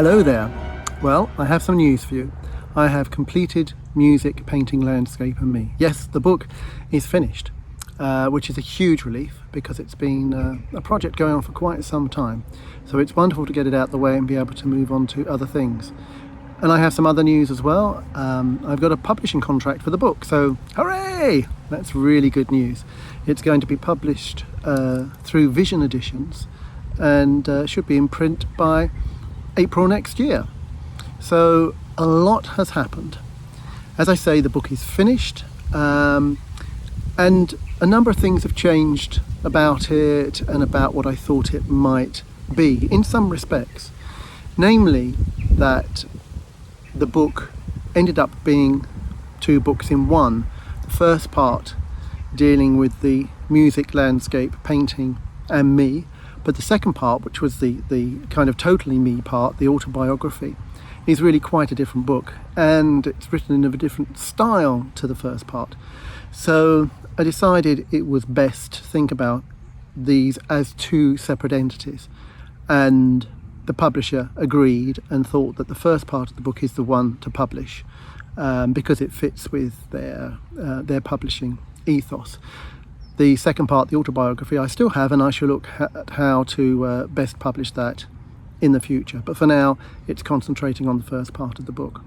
Hello there. Well, I have some news for you. I have completed Music, Painting, Landscape and Me. Yes, the book is finished, which is a huge relief because it's been a project going on for quite some time. So it's wonderful to get it out the way and be able to move on to other things. And I have some other news as well. I've got a publishing contract for the book, so hooray! That's really good news. It's going to be published through Vision Editions and should be in print by April next year. So a lot has happened. As I say, the book is finished, and a number of things have changed about it and about what I thought it might be in some respects. Namely, that the book ended up being two books in one. The first part dealing with the music, landscape, painting and me, but the second part, which was the kind of totally me part, the autobiography, is really quite a different book, and it's written in a different style to the first part. So I decided it was best to think about these as two separate entities, and the publisher agreed and thought that the first part of the book is the one to publish because it fits with their publishing ethos. The second part, the autobiography, I still have, and I shall look at how to best publish that in the future. But for now, it's concentrating on the first part of the book.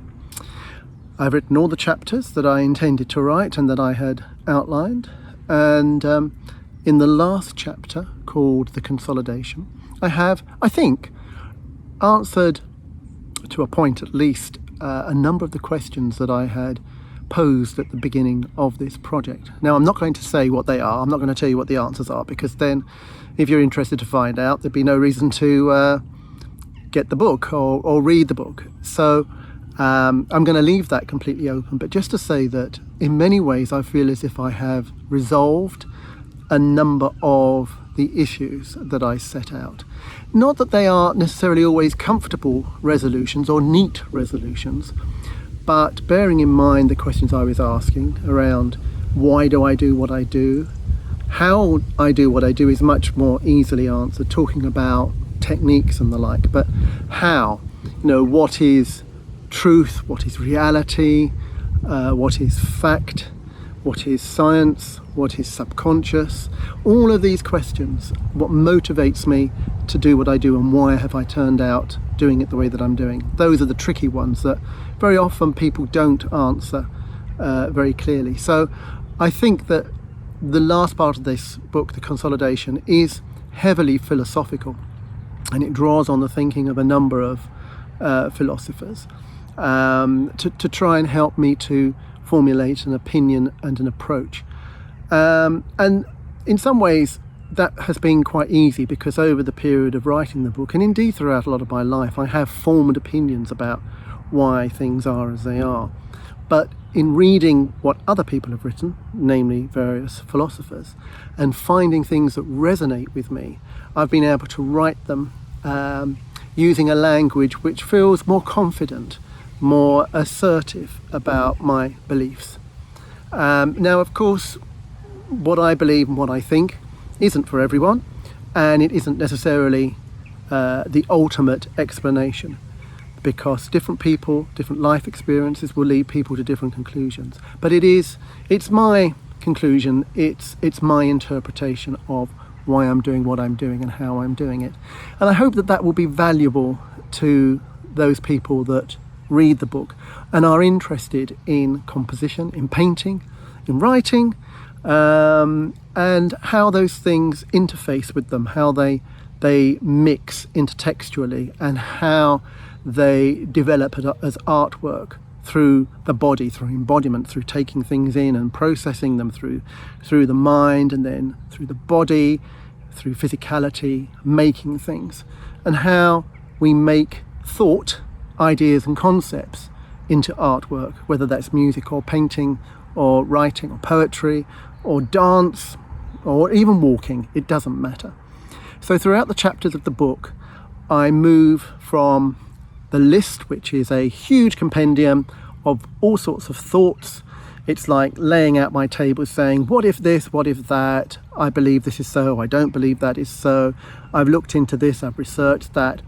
I've written all the chapters that I intended to write and that I had outlined. And in the last chapter, called The Consolidation, I have, I think, answered, to a point at least, a number of the questions that I had posed at the beginning of this project. Now, I'm not going to say what they are. I'm not going to tell you what the answers are, because then, if you're interested to find out, there'd be no reason to get the book or read the book. So I'm going to leave that completely open, but just to say that in many ways I feel as if I have resolved a number of the issues that I set out. Not that they are necessarily always comfortable resolutions or neat resolutions, but bearing in mind the questions I was asking around why do I do what I do, how I do what I do is much more easily answered, talking about techniques and the like, but how, what is truth, what is reality, what is fact, what is science, what is subconscious, all of these questions, what motivates me to do what I do and why have I turned out doing it the way that I'm doing. Those are the tricky ones that very often people don't answer very clearly. So I think that the last part of this book, The Consolidation, is heavily philosophical, and it draws on the thinking of a number of philosophers to try and help me to formulate an opinion and an approach. And in some ways that has been quite easy, because over the period of writing the book, and indeed throughout a lot of my life, I have formed opinions about why things are as they are. But in reading what other people have written, namely various philosophers, and finding things that resonate with me, I've been able to write them using a language which feels more confident, more assertive about my beliefs. Now, of course, what I believe and what I think isn't for everyone, and it isn't necessarily the ultimate explanation, because different people, different life experiences will lead people to different conclusions. But it's my conclusion, it's my interpretation of why I'm doing what I'm doing and how I'm doing it. And I hope that will be valuable to those people that read the book and are interested in composition, in painting, in writing, and how those things interface with them, how they mix intertextually, and how they develop as artwork through the body, through embodiment, through taking things in and processing them through the mind, and then through the body, through physicality, making things, and how we make thought, ideas and concepts into artwork, whether that's music or painting or writing or poetry or dance or even walking, it doesn't matter. So throughout the chapters of the book, I move from the list, which is a huge compendium of all sorts of thoughts. It's like laying out my table saying, what if this, what if that, I believe this is so, I don't believe that is so, I've looked into this, I've researched that.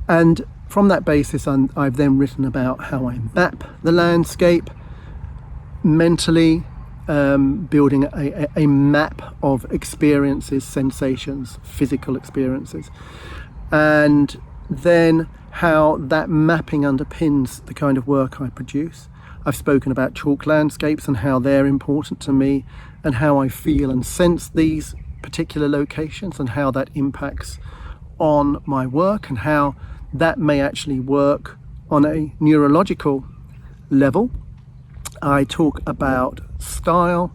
And from that basis, I've then written about how I map the landscape mentally, building a map of experiences, sensations, physical experiences, and then how that mapping underpins the kind of work I produce. I've spoken about chalk landscapes and how they're important to me, and how I feel and sense these particular locations, and how that impacts on my work, and how that may actually work on a neurological level. I talk about style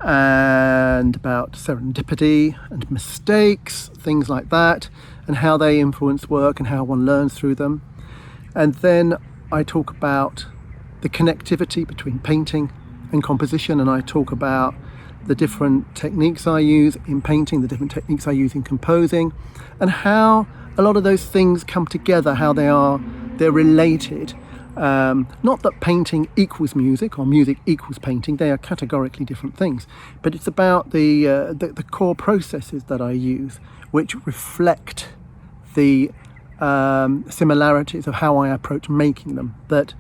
and about serendipity and mistakes, things like that, and how they influence work and how one learns through them. And then I talk about the connectivity between painting and composition, and I talk about the different techniques I use in painting, the different techniques I use in composing, and how a lot of those things come together, how they're related. Not that painting equals music or music equals painting, they are categorically different things, but it's about the core processes that I use, which reflect the similarities of how I approach making them. That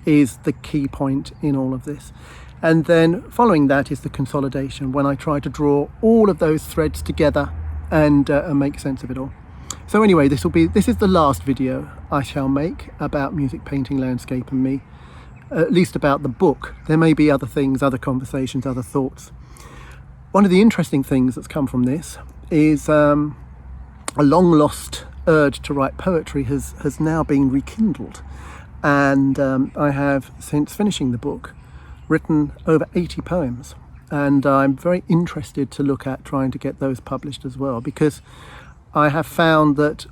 is the key point in all of this. And then following that is the consolidation, when I try to draw all of those threads together and make sense of it all. So anyway, this is the last video I shall make about music, painting, landscape and me, at least about the book. There may be other things, other conversations, other thoughts. One of the interesting things that's come from this is a long lost urge to write poetry has now been rekindled. And I have, since finishing the book, written over 80 poems. And I'm very interested to look at trying to get those published as well, because I have found that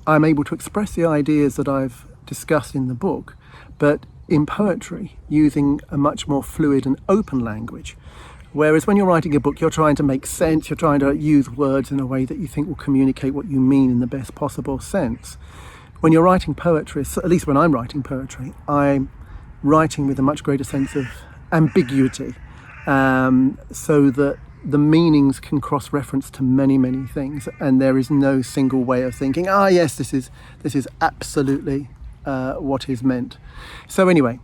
I'm able to express the ideas that I've discussed in the book, but in poetry using a much more fluid and open language. Whereas when you're writing a book, you're trying to make sense, you're trying to use words in a way that you think will communicate what you mean in the best possible sense. When you're writing poetry, at least when I'm writing poetry, I'm writing with a much greater sense of ambiguity, so that the meanings can cross-reference to many, many things, and there is no single way of thinking, yes, this is absolutely what is meant. So anyway,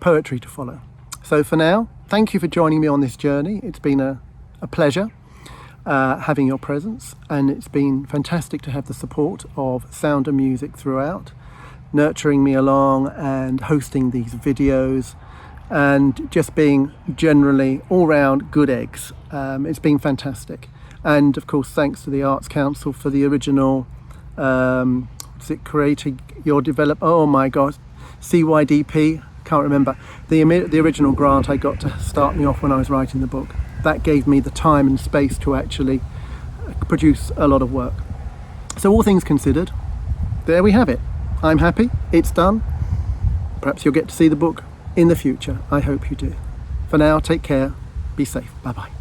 poetry to follow. So for now, thank you for joining me on this journey. It's been a pleasure having your presence, and it's been fantastic to have the support of Sound and Music throughout, nurturing me along and hosting these videos, and just being generally all-round good eggs. It's been fantastic. And of course, thanks to the Arts Council for the original, creating your oh my God, CYDP, can't remember, the original grant I got to start me off when I was writing the book. That gave me the time and space to actually produce a lot of work. So all things considered, there we have it. I'm happy, it's done. Perhaps you'll get to see the book in the future. I hope you do. For now, take care, be safe, bye-bye.